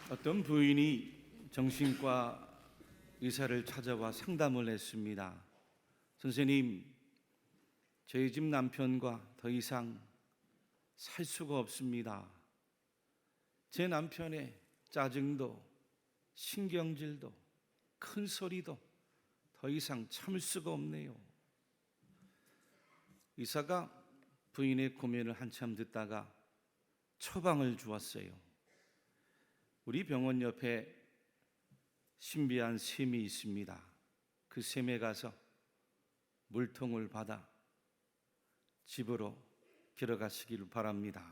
어떤 부인이 정신과 의사를 찾아와 상담을 했습니다. 선생님, 저희 집 남편과 더 이상 살 수가 없습니다. 제 남편의 짜증도 신경질도 큰 소리도 더 이상 참을 수가 없네요. 의사가 부인의 고민을 한참 듣다가 처방을 주었어요. 우리 병원 옆에 신비한 샘이 있습니다. 그 샘에 가서 물통을 받아 집으로 들어가시기를 바랍니다.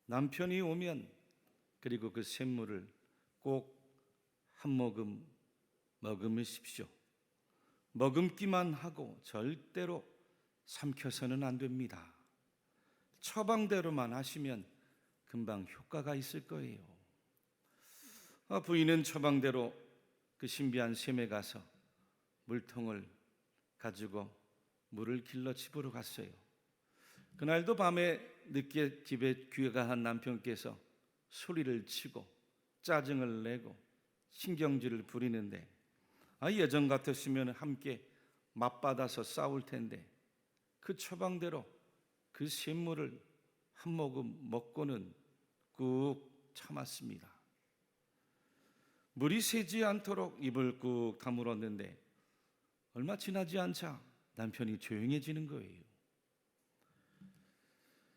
남편이 오면 그리고 그 샘물을 꼭 한 모금 머금으십시오. 머금기만 하고 절대로 삼켜서는 안 됩니다. 처방대로만 하시면 금방 효과가 있을 거예요. 부인은 처방대로 그 신비한 샘에 가서 물통을 가지고 물을 길러 집으로 갔어요. 그날도 밤에 늦게 집에 귀가한 남편께서 소리를 치고 짜증을 내고 신경질을 부리는데 예전 같았으면 함께 맞받아서 싸울 텐데 그 처방대로 그 샘물을 한 모금 먹고는 꾹 참았습니다. 물이 새지 않도록 입을 꾹 다물었는데 얼마 지나지 않자 남편이 조용해지는 거예요.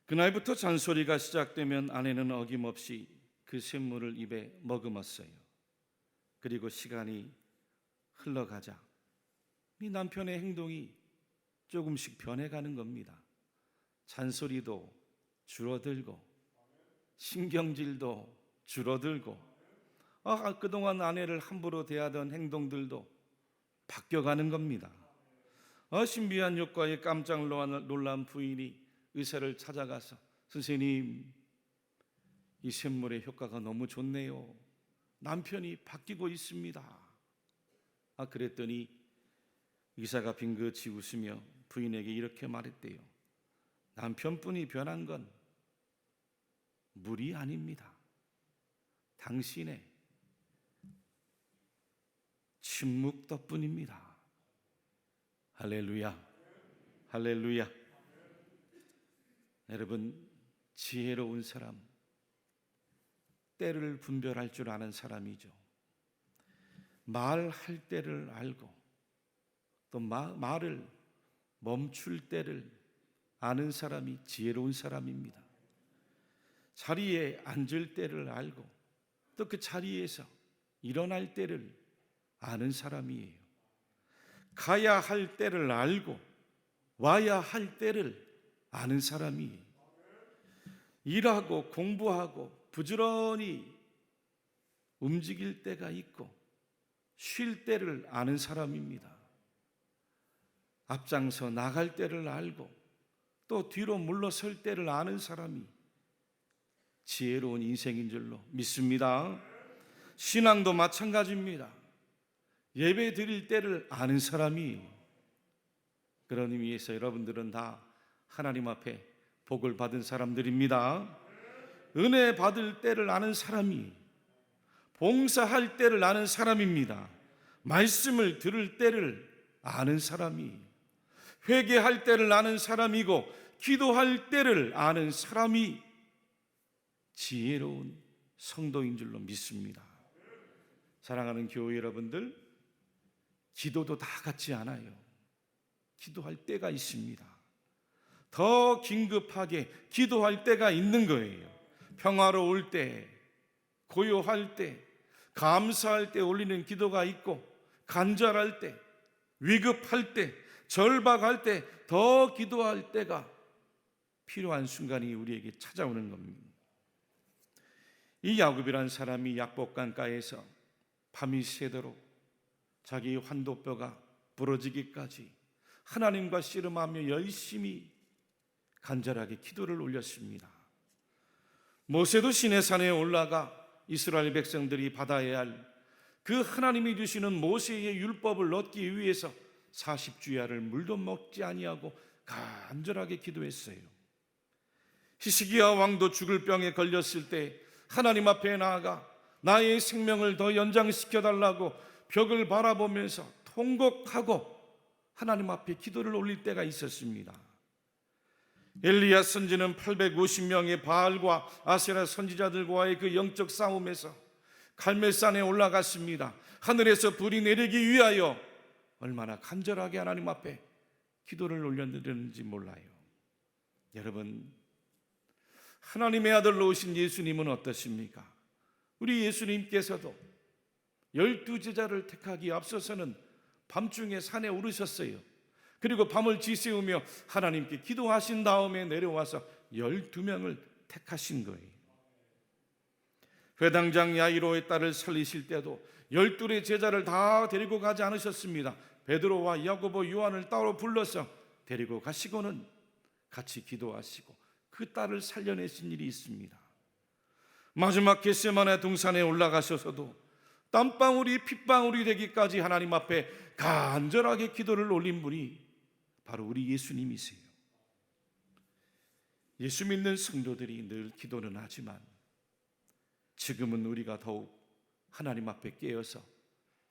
그날부터 잔소리가 시작되면 아내는 어김없이 그 샘물을 입에 머금었어요. 그리고 시간이 흘러가자 이 남편의 행동이 조금씩 변해가는 겁니다. 잔소리도 줄어들고 신경질도 줄어들고 그동안 아내를 함부로 대하던 행동들도 바뀌어가는 겁니다. 신비한 효과에 깜짝 놀란 부인이 의사를 찾아가서 선생님, 이 샘물의 효과가 너무 좋네요. 남편이 바뀌고 있습니다. 그랬더니 의사가 빙긋이 웃으며 부인에게 이렇게 말했대요. 남편뿐이 변한 건 물이 아닙니다. 당신의 침묵 덕분입니다. 할렐루야, 할렐루야. 여러분, 지혜로운 사람, 때를 분별할 줄 아는 사람이죠. 말할 때를 알고 또 말을 멈출 때를 아는 사람이 지혜로운 사람입니다. 자리에 앉을 때를 알고 또 그 자리에서 일어날 때를 아는 사람이에요. 가야 할 때를 알고 와야 할 때를 아는 사람이에요. 일하고 공부하고 부지런히 움직일 때가 있고 쉴 때를 아는 사람입니다. 앞장서 나갈 때를 알고 또 뒤로 물러설 때를 아는 사람이 지혜로운 인생인 줄로 믿습니다. 신앙도 마찬가지입니다. 예배 드릴 때를 아는 사람이, 그런 의미에서 여러분들은 다 하나님 앞에 복을 받은 사람들입니다. 은혜 받을 때를 아는 사람이, 봉사할 때를 아는 사람입니다. 말씀을 들을 때를 아는 사람이, 회개할 때를 아는 사람이고 기도할 때를 아는 사람이 지혜로운 성도인 줄로 믿습니다. 사랑하는 교회 여러분들, 기도도 다 같지 않아요. 기도할 때가 있습니다. 더 긴급하게 기도할 때가 있는 거예요. 평화로울 때, 고요할 때, 감사할 때 올리는 기도가 있고, 간절할 때, 위급할 때, 절박할 때 더 기도할 때가 필요한 순간이 우리에게 찾아오는 겁니다. 이 야곱이라는 사람이 약복강가에서 밤이 새도록 자기 환도뼈가 부러지기까지 하나님과 씨름하며 열심히 간절하게 기도를 올렸습니다. 모세도 시내산에 올라가 이스라엘 백성들이 받아야 할 그 하나님이 주시는 모세의 율법을 얻기 위해서 40주야를 물도 먹지 아니하고 간절하게 기도했어요. 히스기야 왕도 죽을 병에 걸렸을 때 하나님 앞에 나아가 나의 생명을 더 연장시켜 달라고 벽을 바라보면서 통곡하고 하나님 앞에 기도를 올릴 때가 있었습니다. 엘리야 선지는 850명의 바알과 아세라 선지자들과의 그 영적 싸움에서 갈멜산에 올라갔습니다. 하늘에서 불이 내리기 위하여 얼마나 간절하게 하나님 앞에 기도를 올렸는지 몰라요. 여러분, 하나님의 아들로 오신 예수님은 어떠십니까? 우리 예수님께서도 12제자를 택하기에 앞서서는 밤중에 산에 오르셨어요. 그리고 밤을 지새우며 하나님께 기도하신 다음에 내려와서 12명을 택하신 거예요. 회당장 야이로의 딸을 살리실 때도 12의 제자를 다 데리고 가지 않으셨습니다. 베드로와 야고보, 요한을 따로 불러서 데리고 가시고는 같이 기도하시고 그 딸을 살려내신 일이 있습니다. 마지막 겟세마네 동산에 올라가셔서도 땀방울이 핏방울이 되기까지 하나님 앞에 간절하게 기도를 올린 분이 바로 우리 예수님이세요. 예수 믿는 성도들이 늘 기도는 하지만 지금은 우리가 더욱 하나님 앞에 깨어서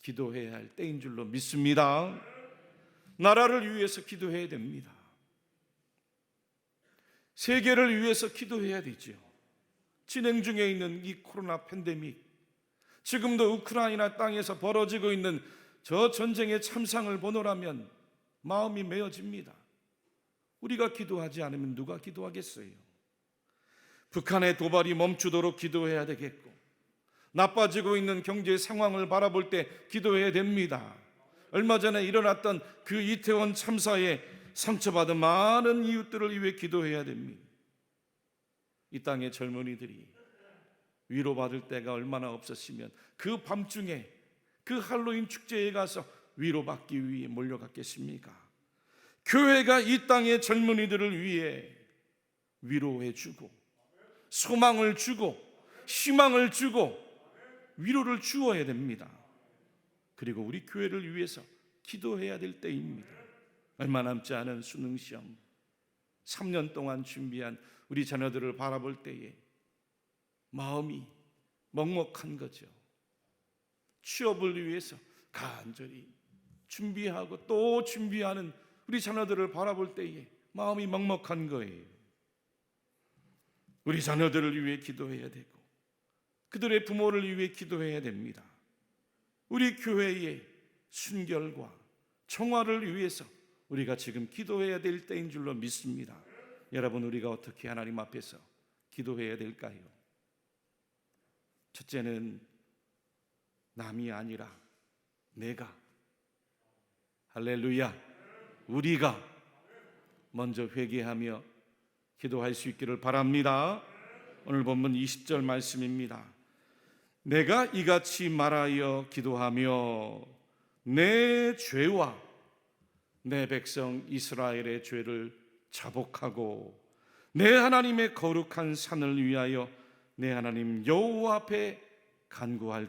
기도해야 할 때인 줄로 믿습니다. 나라를 위해서 기도해야 됩니다. 세계를 위해서 기도해야 되죠. 진행 중에 있는 이 코로나 팬데믹, 지금도 우크라이나 땅에서 벌어지고 있는 저 전쟁의 참상을 보노라면 마음이 메어집니다. 우리가 기도하지 않으면 누가 기도하겠어요? 북한의 도발이 멈추도록 기도해야 되겠고, 나빠지고 있는 경제 상황을 바라볼 때 기도해야 됩니다. 얼마 전에 일어났던 그 이태원 참사에 상처받은 많은 이웃들을 위해 기도해야 됩니다. 이 땅의 젊은이들이 위로받을 때가 얼마나 없었으면 그 밤중에 그 할로윈 축제에 가서 위로받기 위해 몰려갔겠습니까? 교회가 이 땅의 젊은이들을 위해 위로해주고 소망을 주고 희망을 주고 위로를 주어야 됩니다. 그리고 우리 교회를 위해서 기도해야 될 때입니다. 얼마 남지 않은 수능시험, 3년 동안 준비한 우리 자녀들을 바라볼 때에 마음이 먹먹한 거죠. 취업을 위해서 간절히 준비하고 또 준비하는 우리 자녀들을 바라볼 때에 마음이 먹먹한 거예요. 우리 자녀들을 위해 기도해야 되고 그들의 부모를 위해 기도해야 됩니다. 우리 교회의 순결과 청화를 위해서 우리가 지금 기도해야 될 때인 줄로 믿습니다. 여러분, 우리가 어떻게 하나님 앞에서 기도해야 될까요? 첫째는 남이 아니라 내가, 할렐루야, 우리가 먼저 회개하며 기도할 수 있기를 바랍니다. 오늘 본문 20절 말씀입니다. 내가 이같이 말하여 기도하며 내 죄와 내 백성 이스라엘의 죄를 자복하고 내 하나님의 거룩한 산을 위하여 내 하나님 여호와 앞에 간구할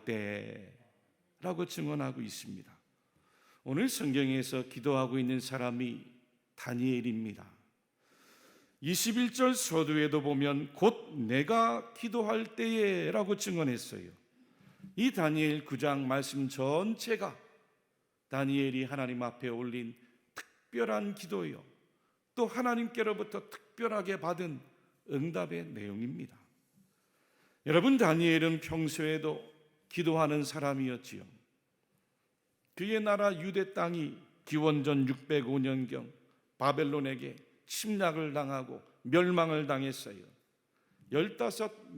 때라고 증언하고 있습니다. 오늘 성경에서 기도하고 있는 사람이 다니엘입니다. 21절 서두에도 보면 곧 내가 기도할 때에라고 증언했어요. 이 다니엘 9장 말씀 전체가 다니엘이 하나님 앞에 올린 특별한 기도요, 또 하나님께로부터 특별하게 받은 응답의 내용입니다. 여러분, 다니엘은 평소에도 기도하는 사람이었지요. 그의 나라 유대 땅이 기원전 605년경 바벨론에게 침략을 당하고 멸망을 당했어요. 15,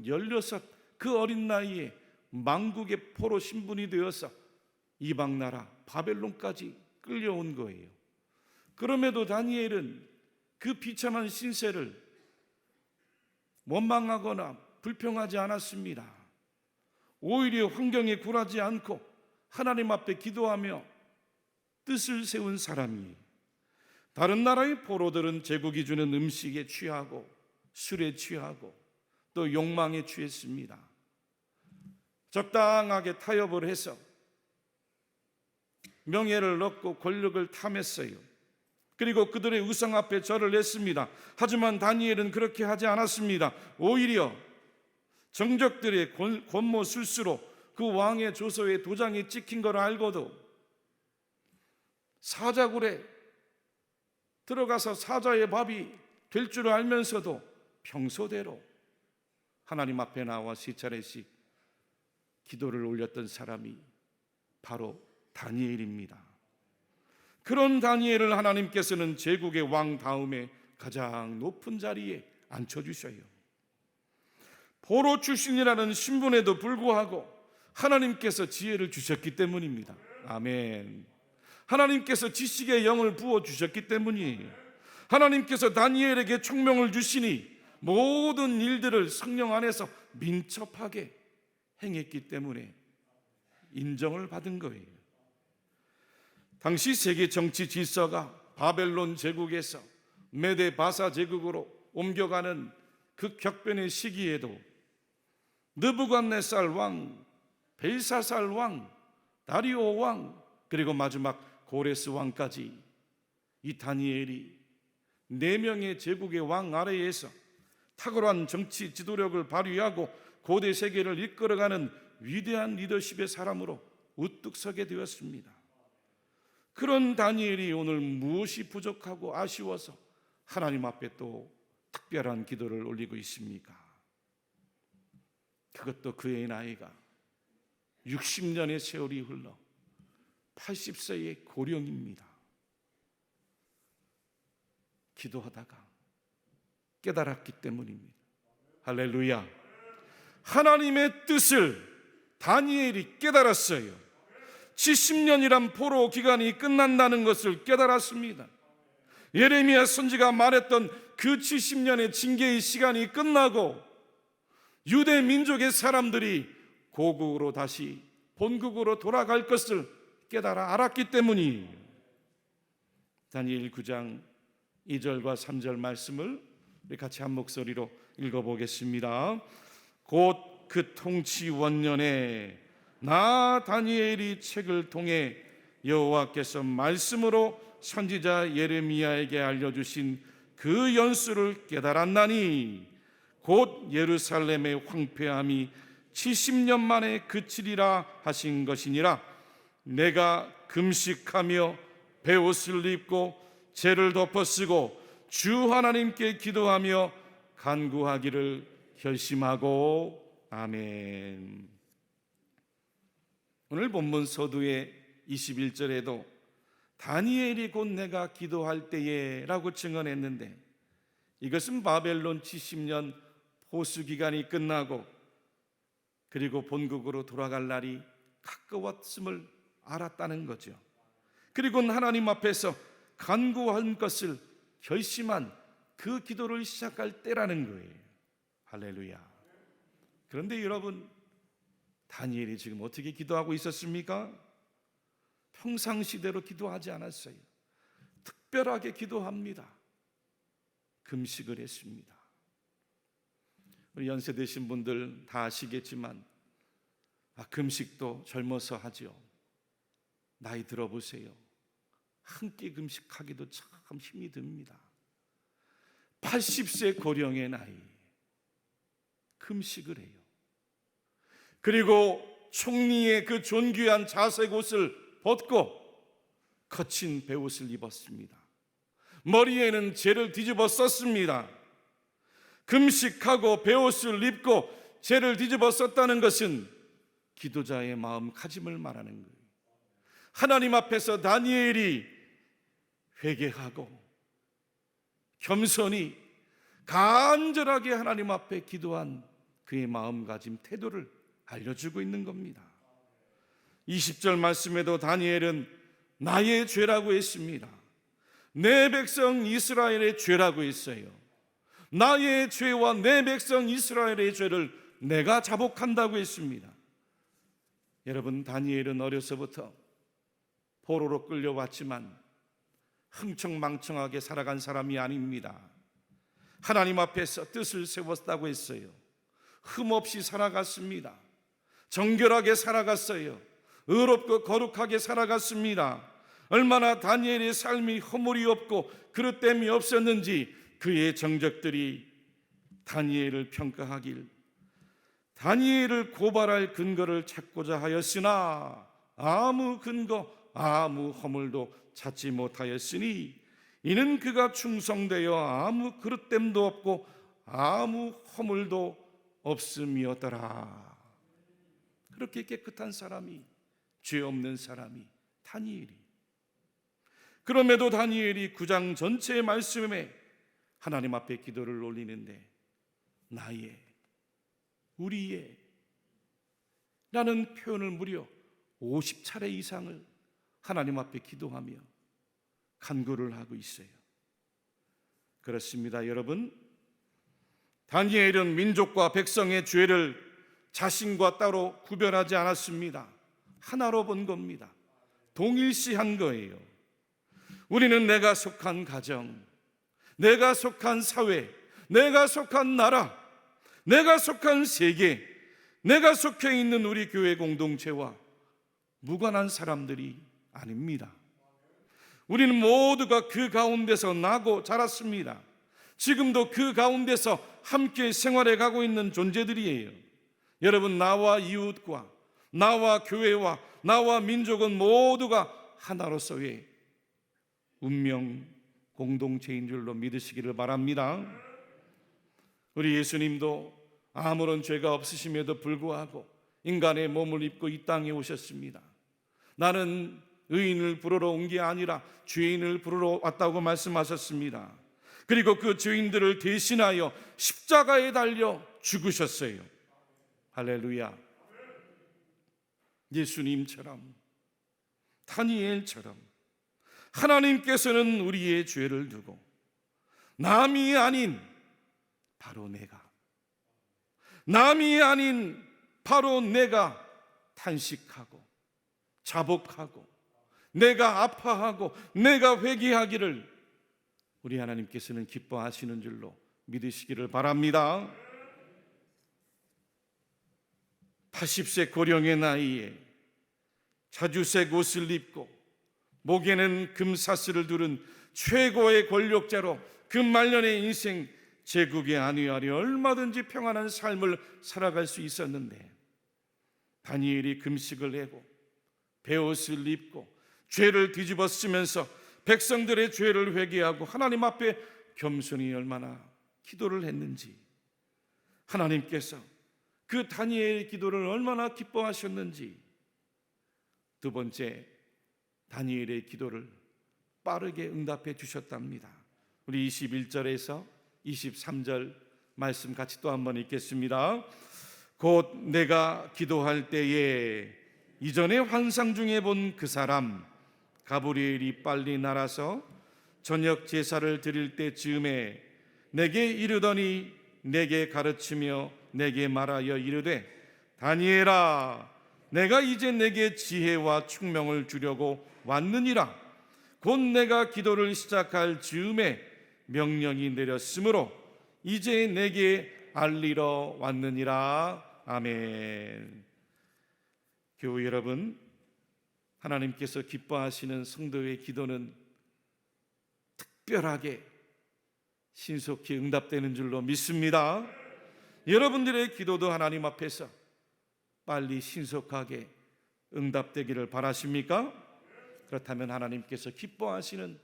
16 그 어린 나이에 망국의 포로 신분이 되어서 이방 나라 바벨론까지 끌려온 거예요. 그럼에도 다니엘은 그 비참한 신세를 원망하거나 불평하지 않았습니다. 오히려 환경에 굴하지 않고 하나님 앞에 기도하며 뜻을 세운 사람이에요. 다른 나라의 포로들은 제국이 주는 음식에 취하고 술에 취하고 또 욕망에 취했습니다. 적당하게 타협을 해서 명예를 얻고 권력을 탐했어요. 그리고 그들의 우상 앞에 절을 했습니다. 하지만 다니엘은 그렇게 하지 않았습니다. 오히려 정적들의 권모술수로 그 왕의 조서에 도장이 찍힌 걸 알고도 사자굴에 들어가서 사자의 밥이 될 줄 알면서도 평소대로 하나님 앞에 나와 3차례씩 기도를 올렸던 사람이 바로 다니엘입니다. 그런 다니엘을 하나님께서는 제국의 왕 다음에 가장 높은 자리에 앉혀주셔요. 포로 출신이라는 신분에도 불구하고 하나님께서 지혜를 주셨기 때문입니다. 아멘. 하나님께서 지식의 영을 부어주셨기 때문이에요. 하나님께서 다니엘에게 총명을 주시니 모든 일들을 성령 안에서 민첩하게 행했기 때문에 인정을 받은 거예요. 당시 세계 정치 질서가 바벨론 제국에서 메데 바사 제국으로 옮겨가는 그 격변의 시기에도 느부갓네살 왕, 벨사살 왕, 다리오 왕, 그리고 마지막 고레스 왕까지 이 다니엘이 4명의 제국의 왕 아래에서 탁월한 정치 지도력을 발휘하고 고대 세계를 이끌어가는 위대한 리더십의 사람으로 우뚝 서게 되었습니다. 그런 다니엘이 오늘 무엇이 부족하고 아쉬워서 하나님 앞에 또 특별한 기도를 올리고 있습니까? 그것도 그의 나이가 60년의 세월이 흘러 80세의 고령입니다. 기도하다가 깨달았기 때문입니다. 할렐루야. 하나님의 뜻을 다니엘이 깨달았어요. 70년이란 포로 기간이 끝난다는 것을 깨달았습니다. 예레미야 선지가 말했던 그 70년의 징계의 시간이 끝나고 유대 민족의 사람들이 고국으로 다시 본국으로 돌아갈 것을 깨달아 알았기 때문이에요. 다니엘 9장 2절과 3절 말씀을 우리 같이 한 목소리로 읽어보겠습니다. 곧 그 통치 원년에 나 다니엘이 책을 통해 여호와께서 말씀으로 선지자 예레미야에게 알려주신 그 연수를 깨달았나니 곧 예루살렘의 황폐함이 70년 만에 그치리라 하신 것이니라. 내가 금식하며 베옷을 입고 죄를 덮어쓰고 주 하나님께 기도하며 간구하기를 결심하고. 아멘. 오늘 본문 서두의 21절에도 다니엘이 곧 내가 기도할 때에 라고 증언했는데, 이것은 바벨론 70년 보수기간이 끝나고 그리고 본국으로 돌아갈 날이 가까웠음을 알았다는 거죠. 그리고 하나님 앞에서 간구한 것을 결심한 그 기도를 시작할 때라는 거예요. 할렐루야. 그런데 여러분, 다니엘이 지금 어떻게 기도하고 있었습니까? 평상시대로 기도하지 않았어요. 특별하게 기도합니다. 금식을 했습니다. 우리 연세 드신 분들 다 아시겠지만 금식도 젊어서 하죠. 나이 들어보세요. 한 끼 금식하기도 참 힘이 듭니다. 80세 고령의 나이 금식을 해요. 그리고 총리의 그 존귀한 자색 옷을 벗고 거친 베옷을 입었습니다. 머리에는 재를 뒤집어 썼습니다. 금식하고 베옷을 입고 재를 뒤집어 썼다는 것은 기도자의 마음가짐을 말하는 거예요. 하나님 앞에서 다니엘이 회개하고 겸손히 간절하게 하나님 앞에 기도한 그의 마음가짐, 태도를 알려주고 있는 겁니다. 20절 말씀에도 다니엘은 나의 죄라고 했습니다. 내 백성 이스라엘의 죄라고 했어요. 나의 죄와 내 백성 이스라엘의 죄를 내가 자복한다고 했습니다. 여러분, 다니엘은 어려서부터 포로로 끌려왔지만 흥청망청하게 살아간 사람이 아닙니다. 하나님 앞에서 뜻을 세웠다고 했어요. 흠없이 살아갔습니다. 정결하게 살아갔어요. 의롭고 거룩하게 살아갔습니다. 얼마나 다니엘의 삶이 허물이 없고 그릇됨이 없었는지 그의 정적들이 다니엘을 평가하길 다니엘을 고발할 근거를 찾고자 하였으나 아무 근거, 아무 허물도 찾지 못하였으니 이는 그가 충성되어 아무 그릇됨도 없고 아무 허물도 없음이었더라. 그렇게 깨끗한 사람이, 죄 없는 사람이 다니엘이. 그럼에도 다니엘이 9장 전체의 말씀에 하나님 앞에 기도를 올리는데 나의, 우리의 라는 표현을 무려 50차례 이상을 하나님 앞에 기도하며 간구를 하고 있어요. 그렇습니다, 여러분. 다니엘은 민족과 백성의 죄를 자신과 따로 구별하지 않았습니다. 하나로 본 겁니다. 동일시한 거예요. 우리는 내가 속한 가정, 내가 속한 사회, 내가 속한 나라, 내가 속한 세계, 내가 속해 있는 우리 교회 공동체와 무관한 사람들이 아닙니다. 우리는 모두가 그 가운데서 나고 자랐습니다. 지금도 그 가운데서 함께 생활해 가고 있는 존재들이에요. 여러분, 나와 이웃과 나와 교회와 나와 민족은 모두가 하나로서의 운명 공동체인 줄로 믿으시기를 바랍니다. 우리 예수님도 아무런 죄가 없으심에도 불구하고 인간의 몸을 입고 이 땅에 오셨습니다. 나는 의인을 부르러 온 게 아니라 죄인을 부르러 왔다고 말씀하셨습니다. 그리고 그 죄인들을 대신하여 십자가에 달려 죽으셨어요. 할렐루야. 예수님처럼, 다니엘처럼 하나님께서는 우리의 죄를 두고 남이 아닌 바로 내가 탄식하고 자복하고 내가 아파하고 내가 회개하기를 우리 하나님께서는 기뻐하시는 줄로 믿으시기를 바랍니다. 80세 고령의 나이에 자주색 옷을 입고 목에는 금사슬을 두른 최고의 권력자로 그 말년의 인생 제국에 안위하려 얼마든지 평안한 삶을 살아갈 수 있었는데 다니엘이 금식을 해고 베옷을 입고 죄를 뒤집어 쓰면서 백성들의 죄를 회개하고 하나님 앞에 겸손히 얼마나 기도를 했는지, 하나님께서 그 다니엘의 기도를 얼마나 기뻐하셨는지, 두 번째, 다니엘의 기도를 빠르게 응답해 주셨답니다. 우리 21절에서 23절 말씀 같이 또 한번 읽겠습니다. 곧 내가 기도할 때에 이전에 환상 중에 본 그 사람 가브리엘이 빨리 날아서 저녁 제사를 드릴 때 즈음에 내게 이르더니 내게 가르치며 내게 말하여 이르되 다니엘아, 내가 이제 내게 지혜와 총명을 주려고 왔느니라. 곧 내가 기도를 시작할 즈음에 명령이 내렸으므로 이제 내게 알리러 왔느니라. 아멘. 교우 여러분, 하나님께서 기뻐하시는 성도의 기도는 특별하게 신속히 응답되는 줄로 믿습니다. 여러분들의 기도도 하나님 앞에서 빨리 신속하게 응답되기를 바라십니까? 그렇다면 하나님께서 기뻐하시는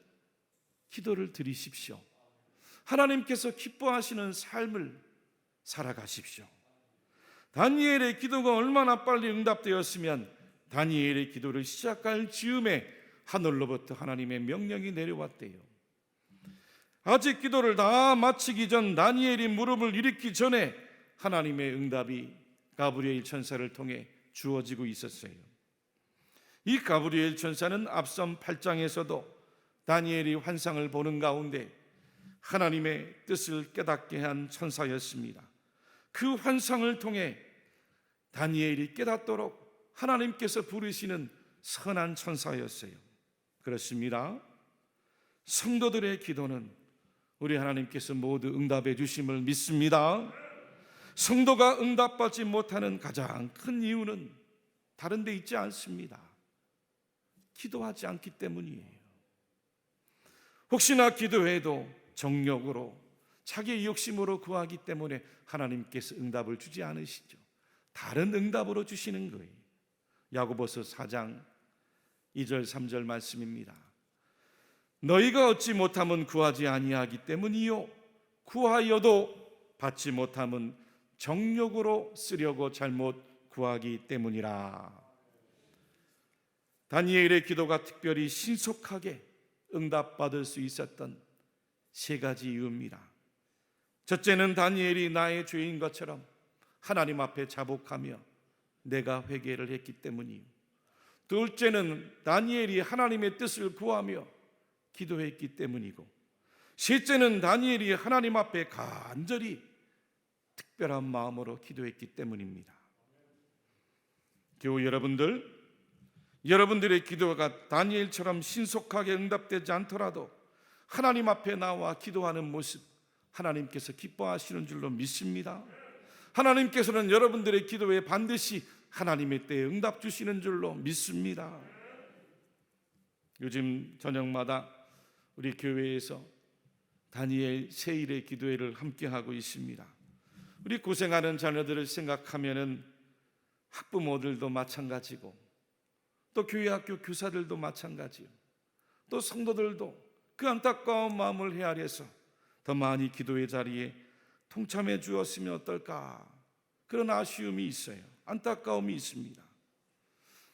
기도를 드리십시오. 하나님께서 기뻐하시는 삶을 살아가십시오. 다니엘의 기도가 얼마나 빨리 응답되었으면 다니엘의 기도를 시작할 즈음에 하늘로부터 하나님의 명령이 내려왔대요. 아직 기도를 다 마치기 전 다니엘이 무릎을 일으키기 전에 하나님의 응답이 가브리엘 천사를 통해 주어지고 있었어요. 이 가브리엘 천사는 앞선 8장에서도 다니엘이 환상을 보는 가운데 하나님의 뜻을 깨닫게 한 천사였습니다. 그 환상을 통해 다니엘이 깨닫도록 하나님께서 부르시는 선한 천사였어요. 그렇습니다. 성도들의 기도는 우리 하나님께서 모두 응답해 주심을 믿습니다. 성도가 응답받지 못하는 가장 큰 이유는 다른 데 있지 않습니다. 기도하지 않기 때문이에요. 혹시나 기도해도 정욕으로 자기의 욕심으로 구하기 때문에 하나님께서 응답을 주지 않으시죠. 다른 응답으로 주시는 거예요. 야고보서 4장 2절 3절 말씀입니다. 너희가 얻지 못함은 구하지 아니하기 때문이요 구하여도 받지 못함은 정욕으로 쓰려고 잘못 구하기 때문이라. 다니엘의 기도가 특별히 신속하게 응답받을 수 있었던 세 가지 이유입니다. 첫째는 다니엘이 나의 죄인 것처럼 하나님 앞에 자복하며 내가 회개를 했기 때문이요. 둘째는 다니엘이 하나님의 뜻을 구하며 기도했기 때문이고, 셋째는 다니엘이 하나님 앞에 간절히 특별한 마음으로 기도했기 때문입니다. 교우 여러분들의 기도가 다니엘처럼 신속하게 응답되지 않더라도 하나님 앞에 나와 기도하는 모습 하나님께서 기뻐하시는 줄로 믿습니다. 하나님께서는 여러분들의 기도에 반드시 하나님의 때에 응답 주시는 줄로 믿습니다. 요즘 저녁마다 우리 교회에서 다니엘 세일의 기도회를 함께 하고 있습니다. 우리 고생하는 자녀들을 생각하면은 학부모들도 마찬가지고, 또 교회 학교 교사들도 마찬가지요. 또 성도들도 그 안타까운 마음을 헤아려서 더 많이 기도의 자리에 동참해 주었으면 어떨까, 그런 아쉬움이 있어요. 안타까움이 있습니다.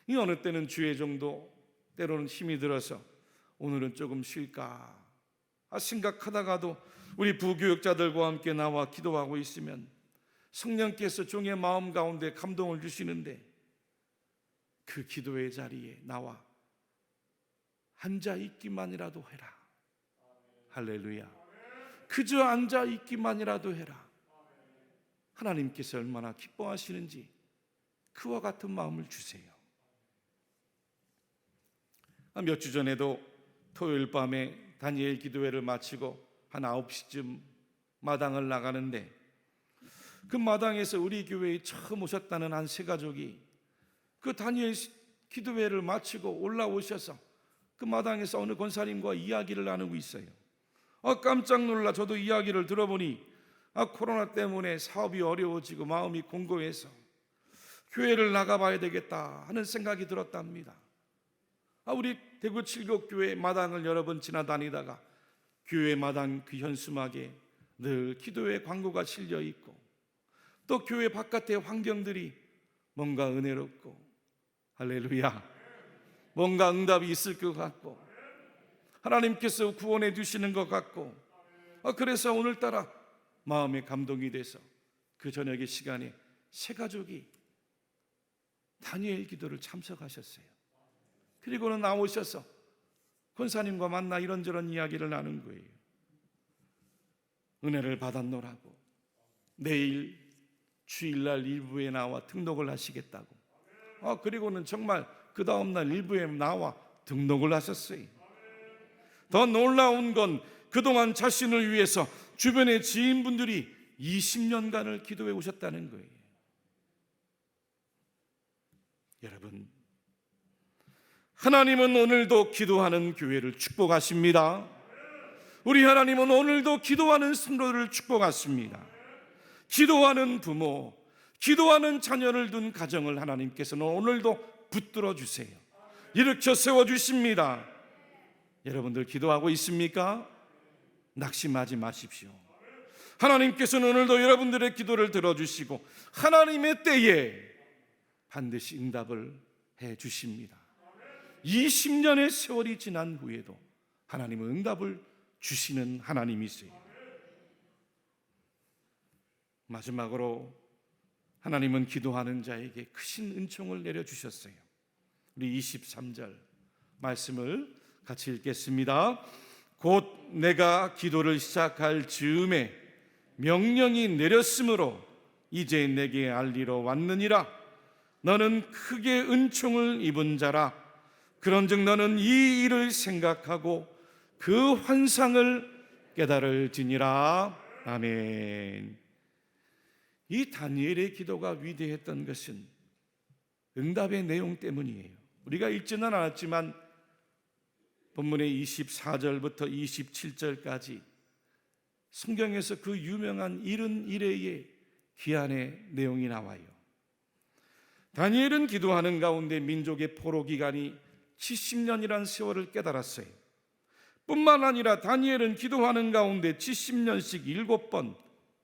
이 어느 때는 주의 정도, 때로는 힘이 들어서 오늘은 조금 쉴까 생각하다가도 우리 부교육자들과 함께 나와 기도하고 있으면 성령께서 종의 마음 가운데 감동을 주시는데, 그 기도의 자리에 나와 앉아 있기만이라도 해라. 할렐루야. 그저 앉아 있기만이라도 해라. 하나님께서 얼마나 기뻐하시는지 그와 같은 마음을 주세요. 몇 주 전에도 토요일 밤에 다니엘 기도회를 마치고 한 9시쯤 마당을 나가는데, 그 마당에서 우리 교회에 처음 오셨다는 한 세 가족이 그 다니엘 기도회를 마치고 올라오셔서 그 마당에서 어느 권사님과 이야기를 나누고 있어요. 깜짝 놀라 저도 이야기를 들어보니 코로나 때문에 사업이 어려워지고 마음이 공고해서 교회를 나가봐야 되겠다 하는 생각이 들었답니다. 우리 대구 칠곡교회 마당을 여러 번 지나다니다가 교회 마당 그 현수막에 늘 기도회 광고가 실려 있고, 또 교회 바깥의 환경들이 뭔가 은혜롭고, 할렐루야, 뭔가 응답이 있을 것 같고 하나님께서 구원해 주시는 것 같고, 그래서 오늘따라 마음에 감동이 돼서 그 저녁의 시간에 세 가족이 다니엘 기도를 참석하셨어요. 그리고는 나오셔서 권사님과 만나 이런저런 이야기를 나눈 거예요. 은혜를 받았노라고, 내일 주일날 일부에 나와 등록을 하시겠다고, 그리고는 정말 그 다음날 일부에 나와 등록을 하셨어요. 더 놀라운 건 그동안 자신을 위해서 주변의 지인분들이 20년간을 기도해 오셨다는 거예요. 여러분, 하나님은 오늘도 기도하는 교회를 축복하십니다. 우리 하나님은 오늘도 기도하는 성도를 축복하십니다. 기도하는 부모, 기도하는 자녀를 둔 가정을 하나님께서는 오늘도 붙들어 주세요. 일으켜 세워주십니다. 여러분들 기도하고 있습니까? 낙심하지 마십시오. 하나님께서는 오늘도 여러분들의 기도를 들어주시고 하나님의 때에 반드시 응답을 해 주십니다. 20년의 세월이 지난 후에도 하나님은 응답을 주시는 하나님이세요. 마지막으로 하나님은 기도하는 자에게 크신 은총을 내려주셨어요. 우리 23절 말씀을 같이 읽겠습니다. 곧 내가 기도를 시작할 즈음에 명령이 내렸으므로 이제 내게 알리러 왔느니라. 너는 크게 은총을 입은 자라. 그런즉 너는 이 일을 생각하고 그 환상을 깨달을지니라. 아멘. 이 다니엘의 기도가 위대했던 것은 응답의 내용 때문이에요. 우리가 읽지는 않았지만 본문의 24절부터 27절까지 성경에서 그 유명한 71회의 기한의 내용이 나와요. 다니엘은 기도하는 가운데 민족의 포로 기간이 70년이란 세월을 깨달았어요. 뿐만 아니라 다니엘은 기도하는 가운데 70년씩 7번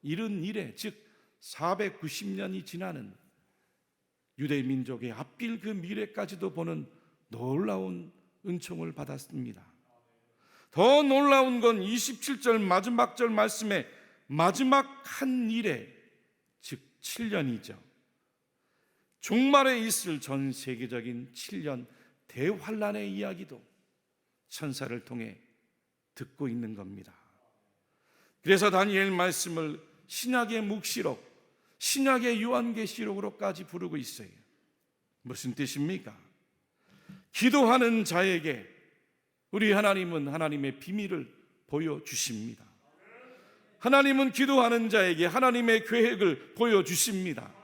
71회, 즉 490년이 지나는 유대 민족의 앞길 그 미래까지도 보는 놀라운 은총을 받았습니다. 더 놀라운 건 27절 마지막 절 말씀에 마지막 한 일에, 즉 7년이죠. 종말에 있을 전 세계적인 7년 대환란의 이야기도 천사를 통해 듣고 있는 겁니다. 그래서 다니엘 말씀을 신약의 묵시록, 신약의 요한계시록으로까지 부르고 있어요. 무슨 뜻입니까? 기도하는 자에게 우리 하나님은 하나님의 비밀을 보여주십니다. 하나님은 기도하는 자에게 하나님의 계획을 보여주십니다.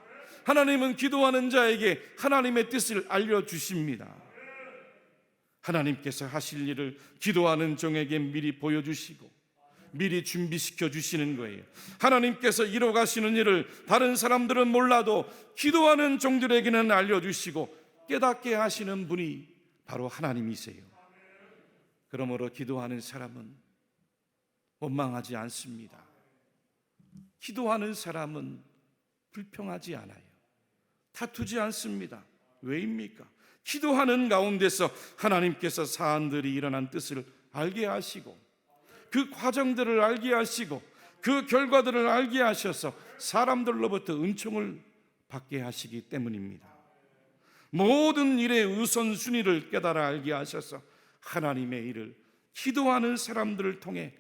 하나님은 기도하는 자에게 하나님의 뜻을 알려주십니다. 하나님께서 하실 일을 기도하는 종에게 미리 보여주시고 미리 준비시켜 주시는 거예요. 하나님께서 이뤄가시는 일을 다른 사람들은 몰라도 기도하는 종들에게는 알려주시고 깨닫게 하시는 분이 바로 하나님이세요. 그러므로 기도하는 사람은 원망하지 않습니다. 기도하는 사람은 불평하지 않아요. 다투지 않습니다. 왜입니까? 기도하는 가운데서 하나님께서 사안들이 일어난 뜻을 알게 하시고 그 과정들을 알게 하시고 그 결과들을 알게 하셔서 사람들로부터 은총을 받게 하시기 때문입니다. 모든 일의 우선순위를 깨달아 알게 하셔서 하나님의 일을 기도하는 사람들을 통해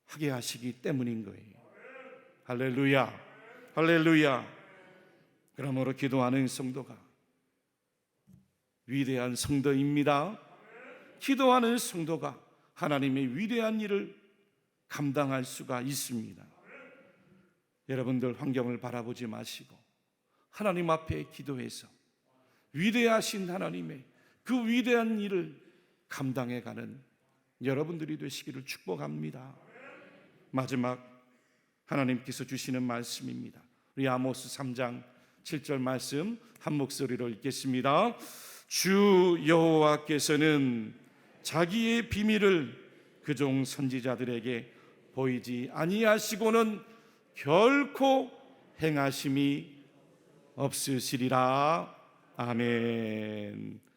하게 하시기 때문인 거예요. 할렐루야, 할렐루야. 그러므로 기도하는 성도가 위대한 성도입니다. 기도하는 성도가 하나님의 위대한 일을 감당할 수가 있습니다. 여러분들 환경을 바라보지 마시고 하나님 앞에 기도해서 위대하신 하나님의 그 위대한 일을 감당해가는 여러분들이 되시기를 축복합니다. 마지막 하나님께서 주시는 말씀입니다. 우리 아모스 3장 7절 말씀 한 목소리로 읽겠습니다. 주 여호와께서는 자기의 비밀을 그종 선지자들에게 보이지 아니하시고는 결코 행하심이 없으시리라. 아멘.